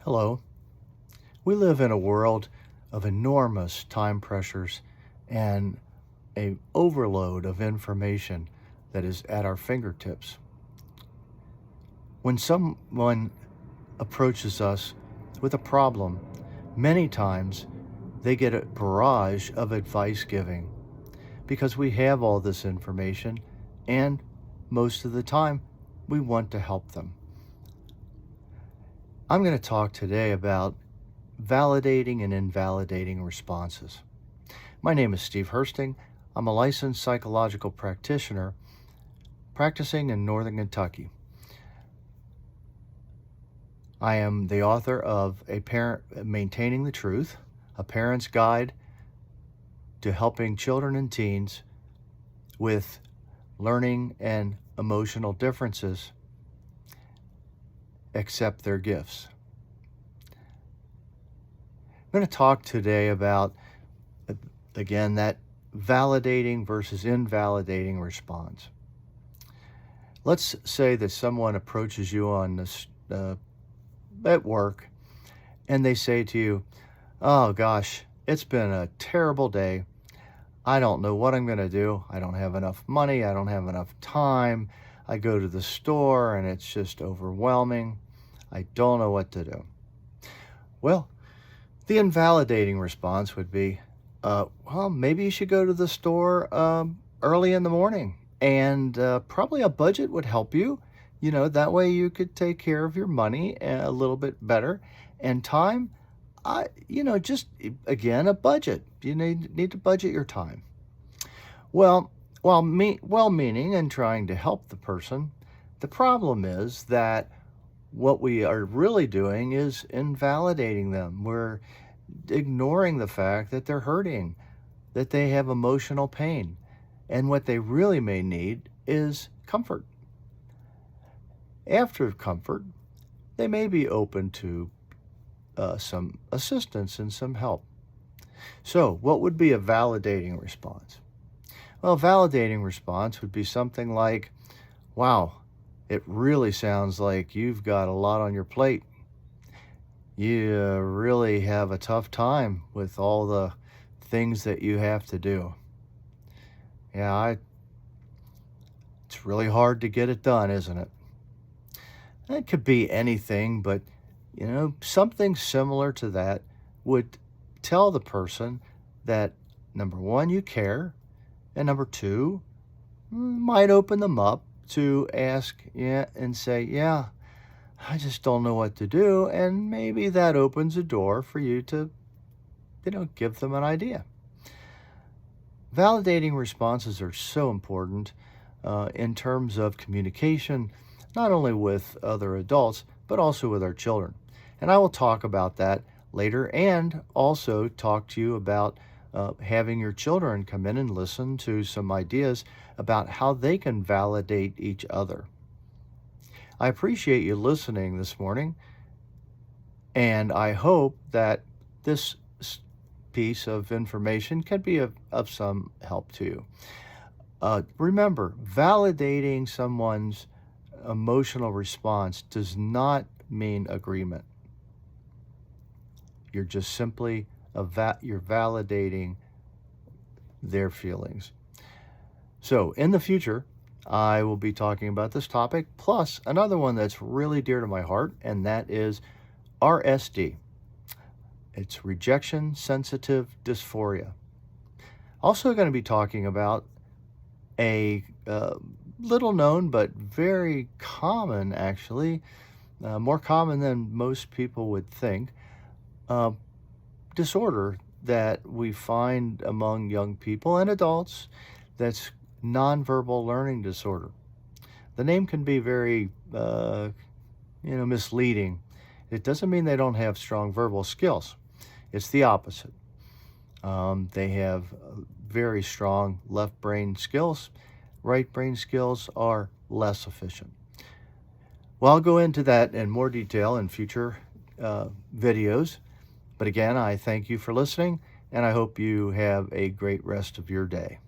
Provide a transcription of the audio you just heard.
Hello. We live in a world of enormous time pressures and a overload of information that is at our fingertips. When someone approaches us with a problem, many times they get a barrage of advice giving because we have all this information and most of the time we want to help them. I'm going to talk today about validating and invalidating responses. My name is Steve Hursting. I'm a licensed psychological practitioner practicing in Northern Kentucky. I am the author of Maintaining the Truth, a parent's guide to helping children and teens with learning and emotional differences accept their gifts. I'm going to talk today about, again, that validating versus invalidating response. Let's say that someone approaches you on this, at work and they say to you, "Oh gosh, it's been a terrible day. I don't know what I'm going to do. I don't have enough money. I don't have enough time. I go to the store and it's just overwhelming. I don't know what to do." Well, the invalidating response would be, well, maybe you should go to the store early in the morning, and probably a budget would help you. That way you could take care of your money a little bit better. And time, just again, a budget. You need to budget your time. Well, well-meaning and trying to help the person, the problem is that what we are really doing is invalidating them. We're ignoring the fact that they're hurting, that they have emotional pain, and what they really may need is comfort. After comfort, they may be open to some assistance and some help. So, what would be a validating response? Well, a validating response would be something like, "Wow, it really sounds like you've got a lot on your plate. You really have a tough time with all the things that you have to do. Yeah, it's really hard to get it done, isn't it?" It could be anything, but something similar to that would tell the person that, number one, you care, and number two, might open them up to ask, and say, "Yeah, I just don't know what to do." And maybe that opens a door for you to, give them an idea. Validating responses are so important in terms of communication, not only with other adults, but also with our children. And I will talk about that later, and also talk to you about having your children come in and listen to some ideas about how they can validate each other. I appreciate you listening this morning, and I hope that this piece of information can be of some help to you. Remember, validating someone's emotional response does not mean agreement. You're just simply you're validating their feelings. So in the future, I will be talking about this topic, plus another one that's really dear to my heart, and that is RSD. It's rejection sensitive dysphoria. Also going to be talking about a little known but very common, actually, more common than most people would think, disorder that we find among young people and adults. That's nonverbal learning disorder. The name can be very, misleading. It doesn't mean they don't have strong verbal skills. It's the opposite. They have very strong left brain skills. Right brain skills are less efficient. Well, I'll go into that in more detail in future videos. But again, I thank you for listening, and I hope you have a great rest of your day.